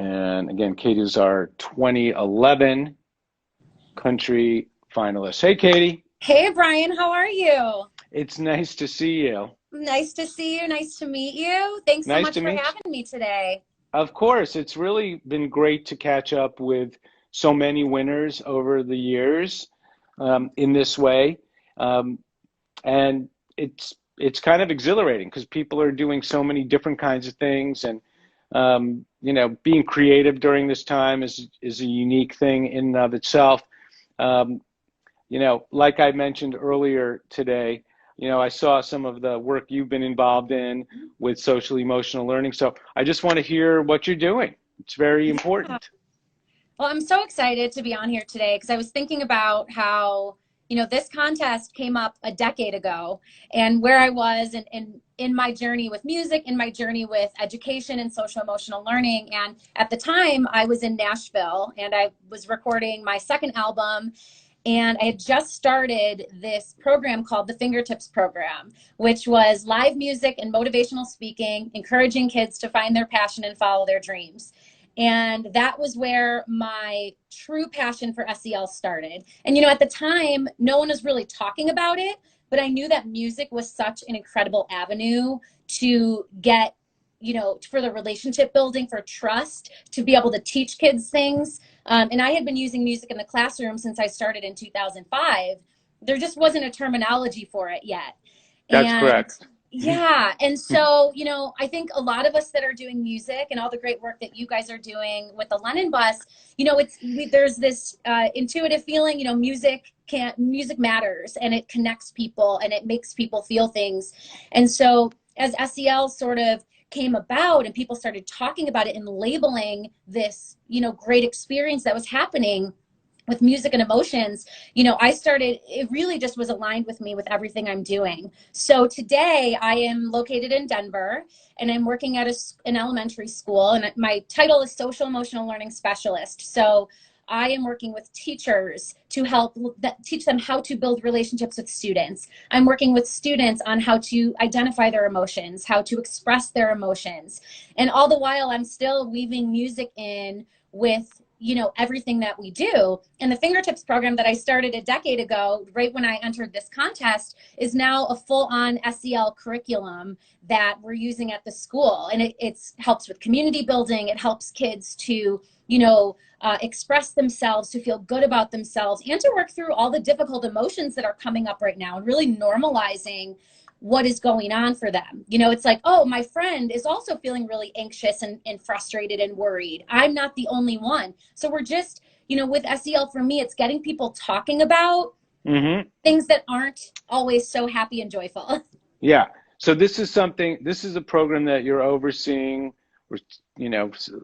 And again, Katie's our 2011 country finalist. Hey, Katie. Hey, Brian, how are you? It's nice to see you. Nice to see you. Nice to meet you. Thanks so Nice much to for meet you. having me today. Of course, it's really been great to catch up with so many winners over the years in this way. Um, and it's kind of exhilarating because people are doing so many different kinds of things, and being creative during this time is a unique thing in and of itself. Um, like I mentioned earlier today, I saw some of the work you've been involved in with social emotional learning. So I just want to hear what you're doing. It's very Yeah. important. Well, I'm so excited to be on here today because I was thinking about how, this contest came up a decade ago and where I was in my journey with music, in my journey with education and social emotional learning. And at the time I was in Nashville and I was recording my second album. And I had just started this program called the Fingertips Program, which was live music and motivational speaking, encouraging kids to find their passion and follow their dreams. And that was where my true passion for SEL started. And, at the time, no one was really talking about it, but I knew that music was such an incredible avenue to get, for the relationship building, for trust, to be able to teach kids things. And I had been using music in the classroom since I started in 2005. There just wasn't a terminology for it yet. That's And correct. yeah. And so, I think a lot of us that are doing music and all the great work that you guys are doing with the Lennon bus, there's this intuitive feeling, music matters and it connects people and it makes people feel things. And so as SEL sort of came about and people started talking about it and labeling this, great experience that was happening with music and emotions, it really just was aligned with me with everything I'm doing. So today I am located in Denver and I'm working at an elementary school, and my title is Social Emotional Learning Specialist. So I am working with teachers to help teach them how to build relationships with students. I'm working with students on how to identify their emotions, how to express their emotions. And all the while I'm still weaving music in with everything that we do. And the Fingertips program that I started a decade ago, right when I entered this contest, is now a full-on SEL curriculum that we're using at the school. And it helps with community building. It helps kids to, express themselves, to feel good about themselves, and to work through all the difficult emotions that are coming up right now and really normalizing what is going on for them. It's like, oh, my friend is also feeling really anxious and frustrated and worried. I'm not the only one. So we're just, with SEL for me, it's getting people talking about things that aren't always so happy and joyful. Yeah. So this is a program that you're overseeing or,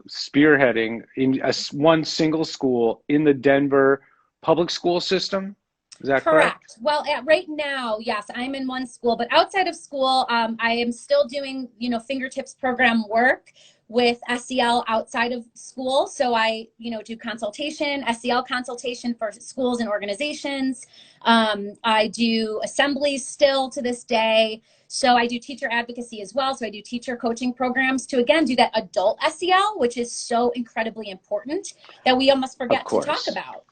spearheading in one single school in the Denver public school system. Is that correct? Well, right now, yes, I'm in one school, but outside of school, I am still doing, Fingertips program work with SEL outside of school. So I, do consultation, SEL consultation for schools and organizations. I do assemblies still to this day. So I do teacher advocacy as well. So I do teacher coaching programs to, again, do that adult SEL, which is so incredibly important that we almost forget to talk about.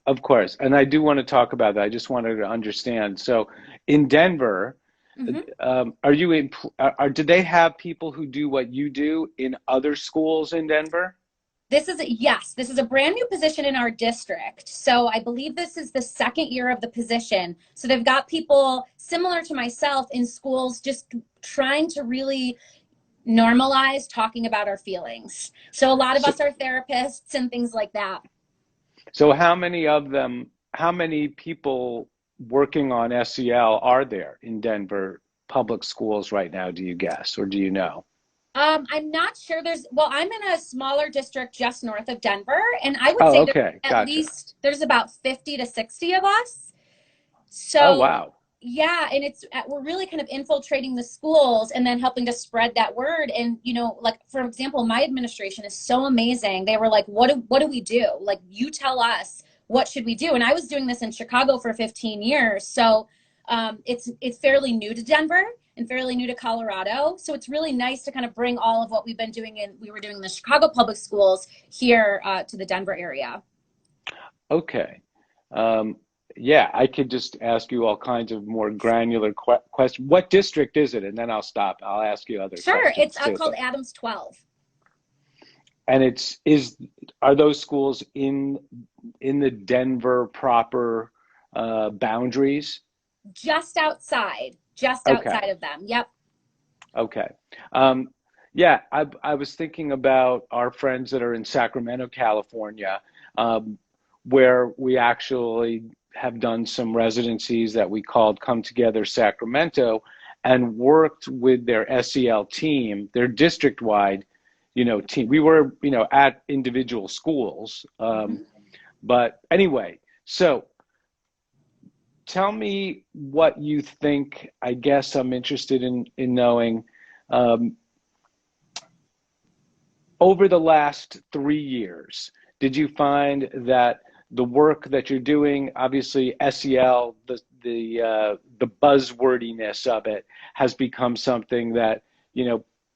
Of course. And I do want to talk about that. I just wanted to understand. So in Denver, do they have people who do what you do in other schools in Denver? This is a brand new position in our district. So I believe this is the second year of the position. So they've got people similar to myself in schools just trying to really normalize talking about our feelings. So a lot of us are therapists and things like that. So how many people working on SEL are there in Denver public schools right now, do you guess, or do you know? I'm not sure. I'm in a smaller district just north of Denver, and I would say at least there's about 50 to 60 of us. So, wow. Yeah, and we're really kind of infiltrating the schools and then helping to spread that word. And, like, for example, my administration is so amazing. They were like, what do we do? Like, you tell us, what should we do? And I was doing this in Chicago for 15 years. So it's fairly new to Denver. and fairly new to Colorado. So it's really nice to kind of bring all of what we've been doing we were doing in the Chicago public schools here to the Denver area. Okay. Yeah, I could just ask you all kinds of more granular questions. What district is it? And then I'll stop. I'll ask you other Sure. questions It's too. called Adams 12. And are those schools in the Denver proper boundaries? Just outside Okay. of them. Yep. Okay. Yeah, I was thinking about our friends that are in Sacramento, California, where we actually have done some residencies that we called Come Together Sacramento, and worked with their SEL team, their district-wide, team. We were, at individual schools. But anyway, so tell me what you think. I guess I'm interested in knowing, over the last 3 years, did you find that the work that you're doing, obviously SEL, the buzzwordiness of it has become something that,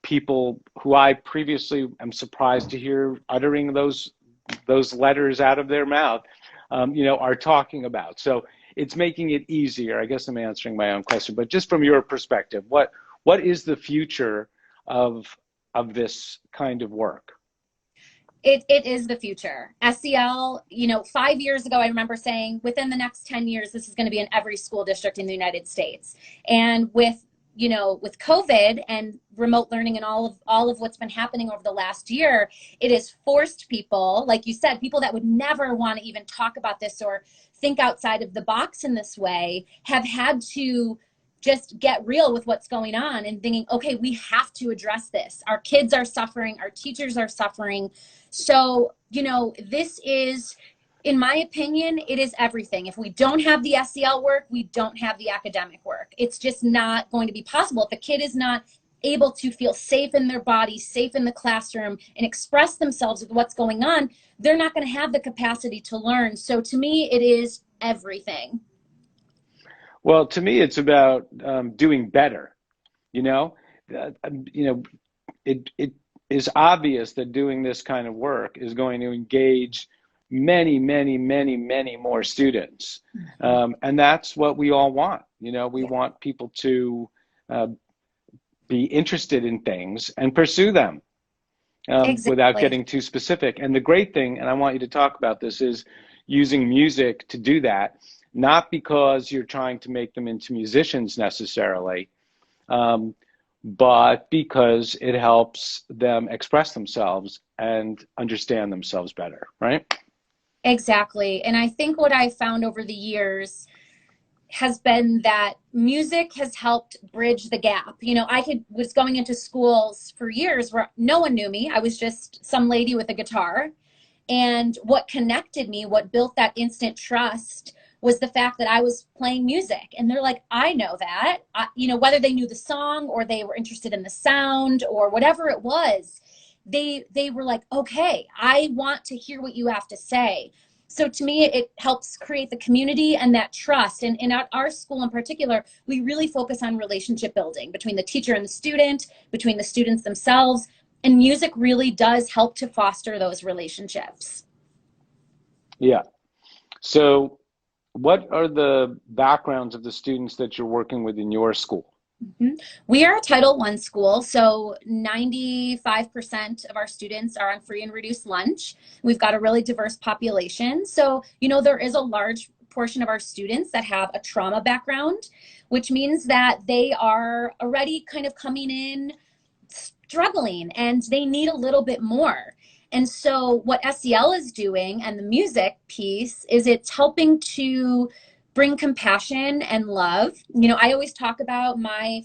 people who I previously am surprised to hear uttering those letters out of their mouth, are talking about. So it's making it easier. I guess I'm answering my own question, but just from your perspective, what is the future of this kind of work? It is the future. SEL, 5 years ago, I remember saying within the next 10 years, this is going to be in every school district in the United States. And with COVID and remote learning and all of what's been happening over the last year, it has forced people, like you said, people that would never want to even talk about this or think outside of the box in this way, have had to just get real with what's going on and thinking, okay, we have to address this. Our kids are suffering, our teachers are suffering. So, this is, in my opinion, it is everything. If we don't have the SEL work, we don't have the academic work. It's just not going to be possible. If a kid is not able to feel safe in their body, safe in the classroom, and express themselves with what's going on, they're not going to have the capacity to learn. So to me, it is everything. Well, to me, it's about doing better. It is obvious that doing this kind of work is going to engage many, many, many, many more students, and that's what we all want. We want people to be interested in things and pursue them Exactly. without getting too specific. And the great thing, and I want you to talk about this, is using music to do that. Not because you're trying to make them into musicians necessarily, but because it helps them express themselves and understand themselves better, right? Exactly. And I think what I found over the years has been that music has helped bridge the gap. Was going into schools for years where no one knew me. I was just some lady with a guitar. And what connected me, what built that instant trust, was the fact that I was playing music. And they're like, I know that. Whether they knew the song or they were interested in the sound or whatever it was, they were like, okay, I want to hear what you have to say. So to me, it helps create the community and that trust. And at our school in particular, we really focus on relationship building between the teacher and the student, between the students themselves. And music really does help to foster those relationships. Yeah. So what are the backgrounds of the students that you're working with in your school? Mm-hmm. We are a Title I school, so 95% of our students are on free and reduced lunch. We've got a really diverse population. So, there is a large portion of our students that have a trauma background, which means that they are already kind of coming in struggling and they need a little bit more. And so what SEL is doing, and the music piece, is it's helping to bring compassion and love. I always talk about my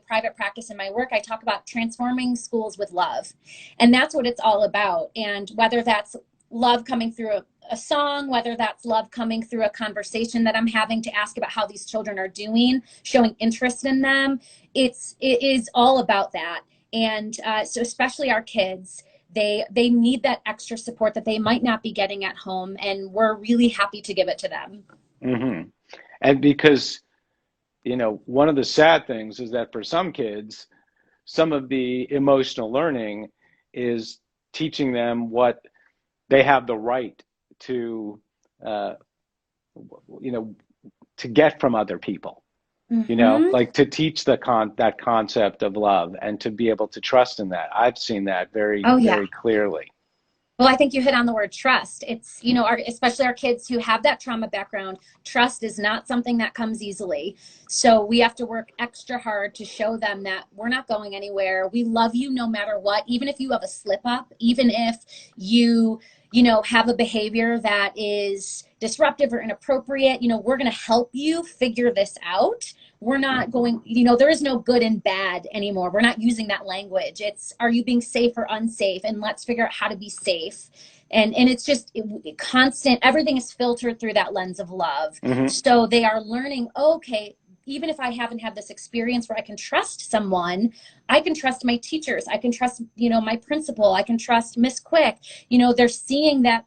private practice and my work, I talk about transforming schools with love. And that's what it's all about. And whether that's love coming through a song, whether that's love coming through a conversation that I'm having to ask about how these children are doing, showing interest in them, it is all about that. And so especially our kids, they need that extra support that they might not be getting at home, and we're really happy to give it to them. Mm-hmm. And because one of the sad things is that for some kids, some of the emotional learning is teaching them what they have the right to, you know, to get from other people. Like to teach that concept of love and to be able to trust in that. I've seen that very, Oh, yeah. very clearly. Well, I think you hit on the word trust. It's, especially our kids who have that trauma background, trust is not something that comes easily. So we have to work extra hard to show them that we're not going anywhere. We love you no matter what, even if you have a slip up, even if you, have a behavior that is disruptive or inappropriate, we're going to help you figure this out. We're not going, there is no good and bad anymore. We're not using that language. It's, are you being safe or unsafe? And let's figure out how to be safe. And it's just constant, everything is filtered through that lens of love. So they are learning, okay, even if I haven't had this experience where I can trust someone, I can trust my teachers. I can trust, my principal. I can trust Miss Quick. They're seeing that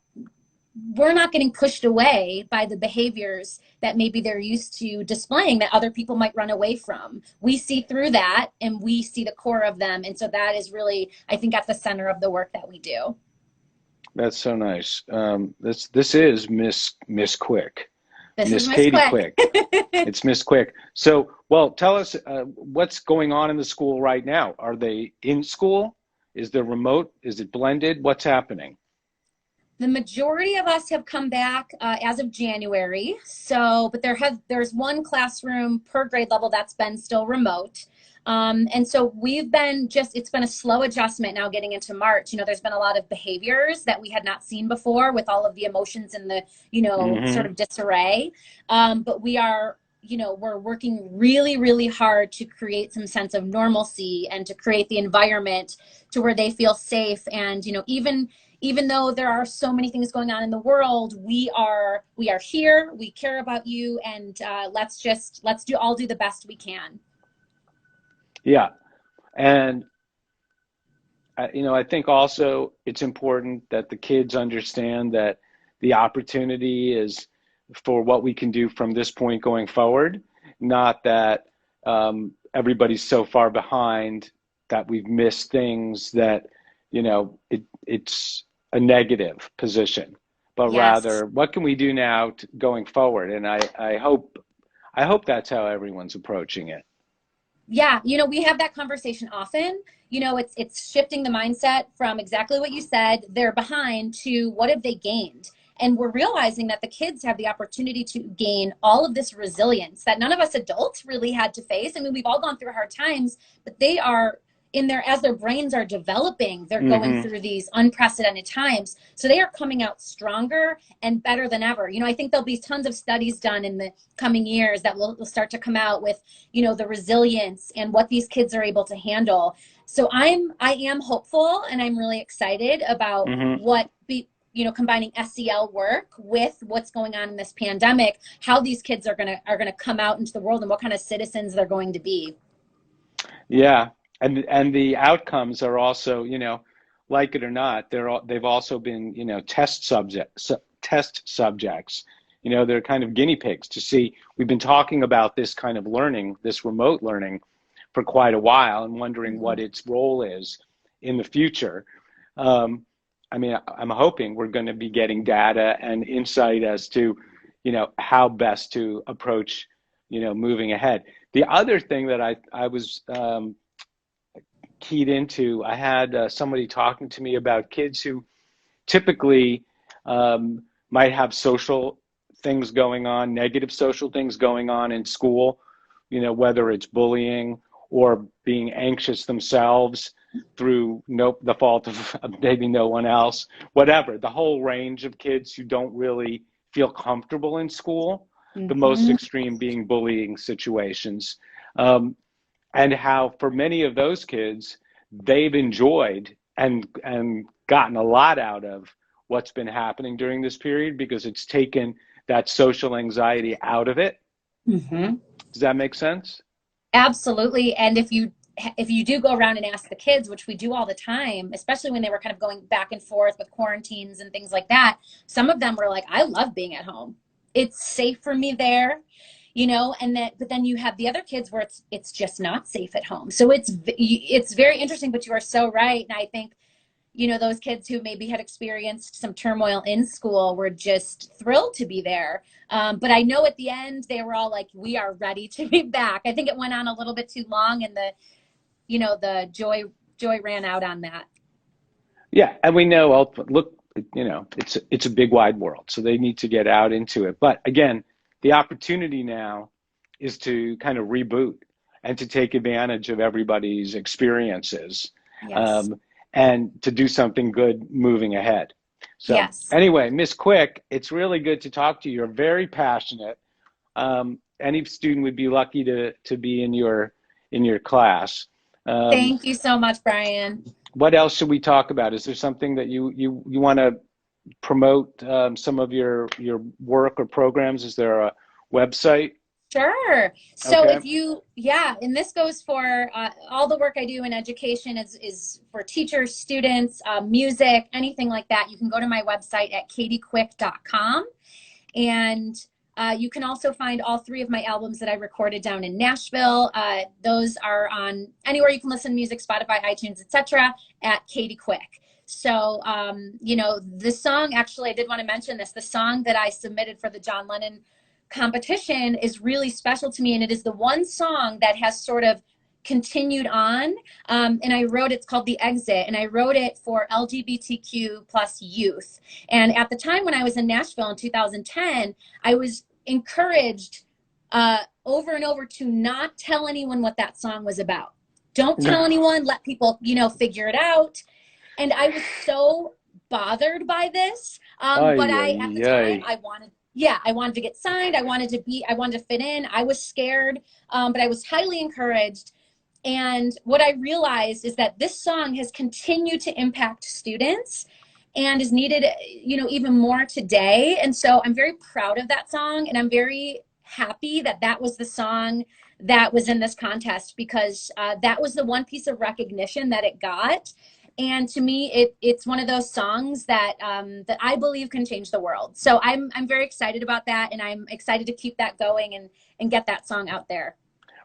we're not getting pushed away by the behaviors that maybe they're used to displaying that other people might run away from. We see through that and we see the core of them. And so that is really, I think, at the center of the work that we do. That's so nice. This is Miss Quick. Miss Katie Quick. It's Miss Quick. So, well, tell us what's going on in the school right now. Are they in school? Is there remote? Is it blended? What's happening? The majority of us have come back as of January. So, but there's one classroom per grade level that's been still remote. And so we've been it's been a slow adjustment now getting into March. There's been a lot of behaviors that we had not seen before with all of the emotions and the, sort of disarray. But we are, we're working really, really hard to create some sense of normalcy and to create the environment to where they feel safe. And, even though there are so many things going on in the world, we are here, we care about you, and let's all do the best we can. Yeah. And, I think also it's important that the kids understand that the opportunity is for what we can do from this point going forward, not that everybody's so far behind that we've missed things that, it's a negative position, but rather what can we do now going forward? And I hope that's how everyone's approaching it. Yeah, we have that conversation often. It's shifting the mindset from exactly what you said, they're behind, to what have they gained? And we're realizing that the kids have the opportunity to gain all of this resilience that none of us adults really had to face. I mean, we've all gone through hard times, but they are as their brains are developing, they're going through these unprecedented times. So they are coming out stronger and better than ever. I think there'll be tons of studies done in the coming years that will start to come out with, the resilience and what these kids are able to handle. So I am hopeful, and I'm really excited about combining SEL work with what's going on in this pandemic, how these kids are gonna come out into the world and what kind of citizens they're going to be. Yeah. And the outcomes are also, like it or not, they've also been, test subjects. They're kind of guinea pigs to see. We've been talking about this kind of learning, this remote learning, for quite a while, and wondering what its role is in the future. I'm hoping we're going to be getting data and insight as to, how best to approach, moving ahead. The other thing that I was keyed into, I had somebody talking to me about kids who typically might have social things going on, negative social things going on in school, whether it's bullying or being anxious themselves through the fault of maybe no one else, whatever, the whole range of kids who don't really feel comfortable in school, the most extreme being bullying situations. And how for many of those kids, they've enjoyed and gotten a lot out of what's been happening during this period because it's taken that social anxiety out of it. Does that make sense? Absolutely. And if you do go around and ask the kids, which we do all the time, especially when they were kind of going back and forth with quarantines and things like that, some of them were like, I love being at home. It's safe for me there. you know, and that, but then you have the other kids where it's just not safe at home. So it's very interesting, but you are so right. And I think, you know, those kids who maybe had experienced some turmoil in school were just thrilled to be there. But I know at the end, they were all like, we are ready to be back. I think it went on a little bit too long, and the joy ran out on that. Yeah, and we know, look, you know, it's a big wide world, so they need to get out into it. But again, the opportunity now is to kind of reboot and to take advantage of everybody's experiences, Yes. and to do something good moving ahead. So Yes. anyway, Miss Quick, it's really good to talk to you. You're very passionate. Any student would be lucky to be in your class. Thank you so much, Brian. What else should we talk about? Is there something that you want to promote, some of your work or programs? Is there a website? Sure. So Okay. if you, yeah, and this goes for all the work I do in education is for teachers, students, music, anything like that. You can go to my website at katiequick.com. And you can also find all 3 of my albums that I recorded down in Nashville. Those are on anywhere you can listen to music, Spotify, iTunes, etc. at Katie Quick. So, you know, the song, actually, I did want to mention this. The song that I submitted for the John Lennon competition is really special to me. And it is the one song that has sort of continued on. And I wrote, it's called The Exit, and I wrote it for LGBTQ plus youth. And at the time when I was in Nashville in 2010, I was encouraged over and over to not tell anyone what that song was about. Don't tell anyone, let people, you know, figure it out. And I was so bothered by this. But at the time, I wanted to get signed. I wanted to fit in. I was scared, but I was highly encouraged. And what I realized is that this song has continued to impact students and is needed, you know, even more today. And so I'm very proud of that song, and I'm very happy that that was the song that was in this contest, because that was the one piece of recognition that it got. And to me, it's one of those songs that that I believe can change the world. So I'm very excited about that, and I'm excited to keep that going and get that song out there.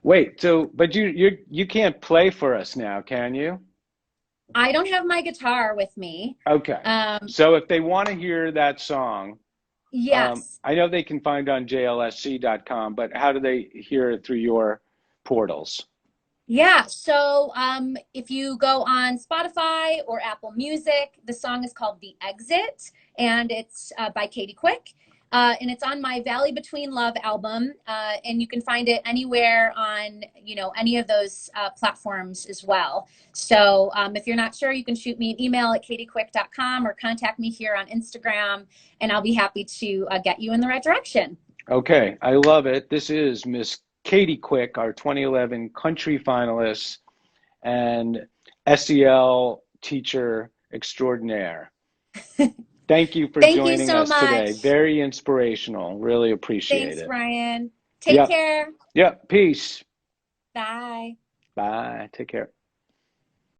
Wait, so but you can't play for us now, can you? I don't have my guitar with me. Okay. So if they want to hear that song, Yes. I know they can find it on jlsc.com, but how do they hear it through your portals? Yeah, so if you go on Spotify or Apple Music, the song is called The Exit, and it's by Katie Quick. And it's on my Valley Between Love album, and you can find it anywhere on, you know, any of those platforms as well. So if you're not sure, you can shoot me an email at katiequick.com or contact me here on Instagram, and I'll be happy to get you in the right direction. Okay, I love it. This is Miss Katie Quick, our 2011 country finalist and SEL teacher extraordinaire. Thank you for joining us today. Very inspirational. Really appreciate it. Thanks, Brian. Take care. Yep. Peace. Bye. Bye. Take care.